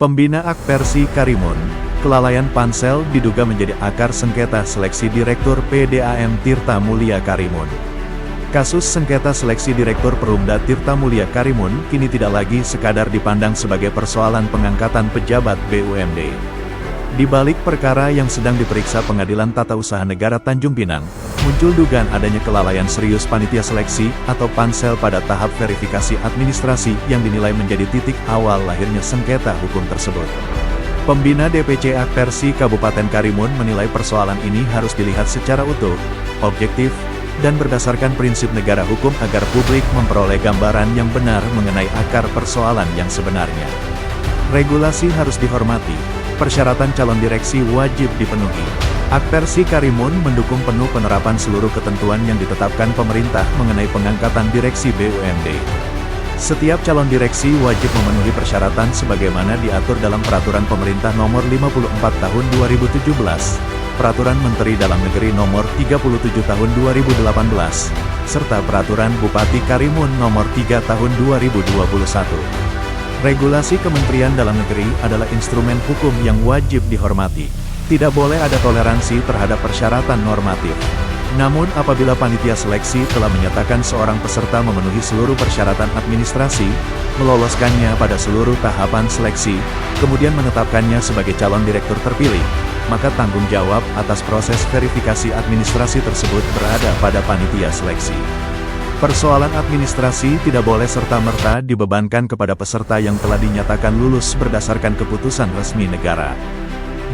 Pembina Akpersi Karimun, kelalaian Pansel diduga menjadi akar sengketa seleksi Direktur PDAM Tirta Mulia Karimun. Kasus sengketa seleksi Direktur Perumda Tirta Mulia Karimun kini tidak lagi sekadar dipandang sebagai persoalan pengangkatan pejabat BUMD. Di balik perkara yang sedang diperiksa Pengadilan Tata Usaha Negara Tanjung Pinang, muncul dugaan adanya kelalaian serius panitia seleksi atau pansel pada tahap verifikasi administrasi yang dinilai menjadi titik awal lahirnya sengketa hukum tersebut. Pembina DPC Akpersi Kabupaten Karimun menilai persoalan ini harus dilihat secara utuh, objektif, dan berdasarkan prinsip negara hukum agar publik memperoleh gambaran yang benar mengenai akar persoalan yang sebenarnya. Regulasi harus dihormati. Persyaratan calon direksi wajib dipenuhi. Akpersi Karimun mendukung penuh penerapan seluruh ketentuan yang ditetapkan pemerintah mengenai pengangkatan direksi BUMD. Setiap calon direksi wajib memenuhi persyaratan sebagaimana diatur dalam Peraturan Pemerintah Nomor 54 Tahun 2017, Peraturan Menteri Dalam Negeri Nomor 37 Tahun 2018, serta Peraturan Bupati Karimun Nomor 3 Tahun 2021. Regulasi Kementerian Dalam Negeri adalah instrumen hukum yang wajib dihormati. Tidak boleh ada toleransi terhadap persyaratan normatif. Namun apabila panitia seleksi telah menyatakan seorang peserta memenuhi seluruh persyaratan administrasi, meloloskannya pada seluruh tahapan seleksi, kemudian menetapkannya sebagai calon direktur terpilih, maka tanggung jawab atas proses verifikasi administrasi tersebut berada pada panitia seleksi. Persoalan administrasi tidak boleh serta-merta dibebankan kepada peserta yang telah dinyatakan lulus berdasarkan keputusan resmi negara.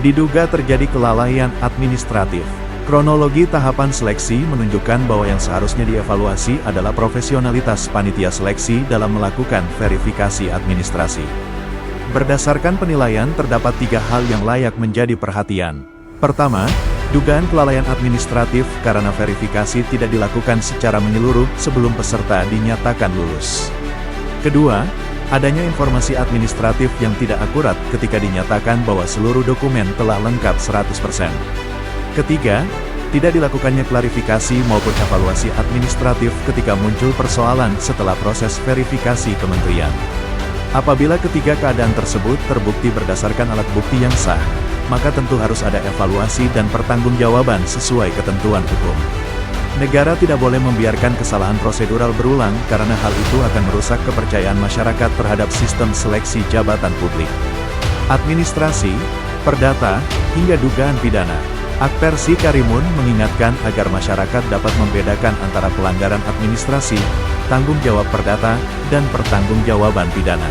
Diduga terjadi kelalaian administratif. Kronologi tahapan seleksi menunjukkan bahwa yang seharusnya dievaluasi adalah profesionalitas panitia seleksi dalam melakukan verifikasi administrasi. Berdasarkan penilaian terdapat 3 hal yang layak menjadi perhatian. Pertama, dugaan kelalaian administratif karena verifikasi tidak dilakukan secara menyeluruh sebelum peserta dinyatakan lulus. Kedua, adanya informasi administratif yang tidak akurat ketika dinyatakan bahwa seluruh dokumen telah lengkap 100%. Ketiga, tidak dilakukannya klarifikasi maupun evaluasi administratif ketika muncul persoalan setelah proses verifikasi kementerian. Apabila ketiga keadaan tersebut terbukti berdasarkan alat bukti yang sah, maka tentu harus ada evaluasi dan pertanggungjawaban sesuai ketentuan hukum. Negara tidak boleh membiarkan kesalahan prosedural berulang karena hal itu akan merusak kepercayaan masyarakat terhadap sistem seleksi jabatan publik. Administrasi, perdata, hingga dugaan pidana. Akpersi Karimun mengingatkan agar masyarakat dapat membedakan antara pelanggaran administrasi, tanggung jawab perdata, dan pertanggungjawaban pidana.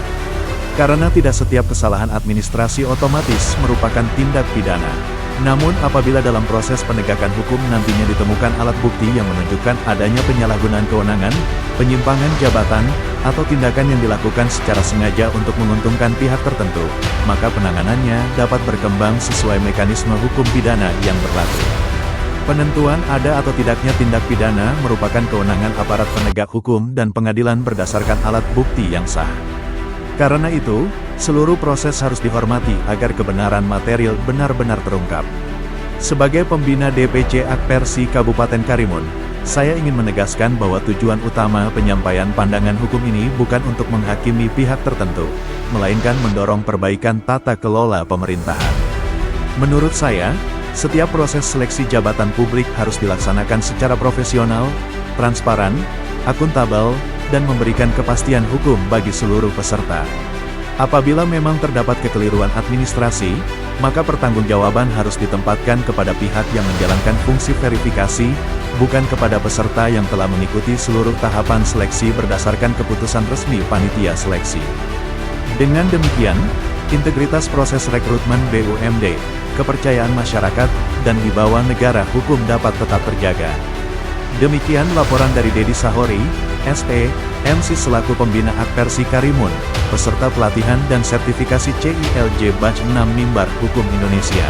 Karena tidak setiap kesalahan administrasi otomatis merupakan tindak pidana. Namun apabila dalam proses penegakan hukum nantinya ditemukan alat bukti yang menunjukkan adanya penyalahgunaan kewenangan, penyimpangan jabatan, atau tindakan yang dilakukan secara sengaja untuk menguntungkan pihak tertentu, maka penanganannya dapat berkembang sesuai mekanisme hukum pidana yang berlaku. Penentuan ada atau tidaknya tindak pidana merupakan kewenangan aparat penegak hukum dan pengadilan berdasarkan alat bukti yang sah. Karena itu, seluruh proses harus dihormati agar kebenaran material benar-benar terungkap. Sebagai pembina DPC Akpersi Kabupaten Karimun, saya ingin menegaskan bahwa tujuan utama penyampaian pandangan hukum ini bukan untuk menghakimi pihak tertentu, melainkan mendorong perbaikan tata kelola pemerintahan. Menurut saya, setiap proses seleksi jabatan publik harus dilaksanakan secara profesional, transparan, akuntabel, dan memberikan kepastian hukum bagi seluruh peserta. Apabila memang terdapat kekeliruan administrasi, maka pertanggungjawaban harus ditempatkan kepada pihak yang menjalankan fungsi verifikasi, bukan kepada peserta yang telah mengikuti seluruh tahapan seleksi berdasarkan keputusan resmi panitia seleksi. Dengan demikian, integritas proses rekrutmen BUMD, kepercayaan masyarakat, dan wibawa negara hukum dapat tetap terjaga. Demikian laporan dari Dedi Sahori, SE, MC selaku pembina Akpersi Karimun, peserta pelatihan dan sertifikasi CILJ Batch 6 Mimbar Hukum Indonesia.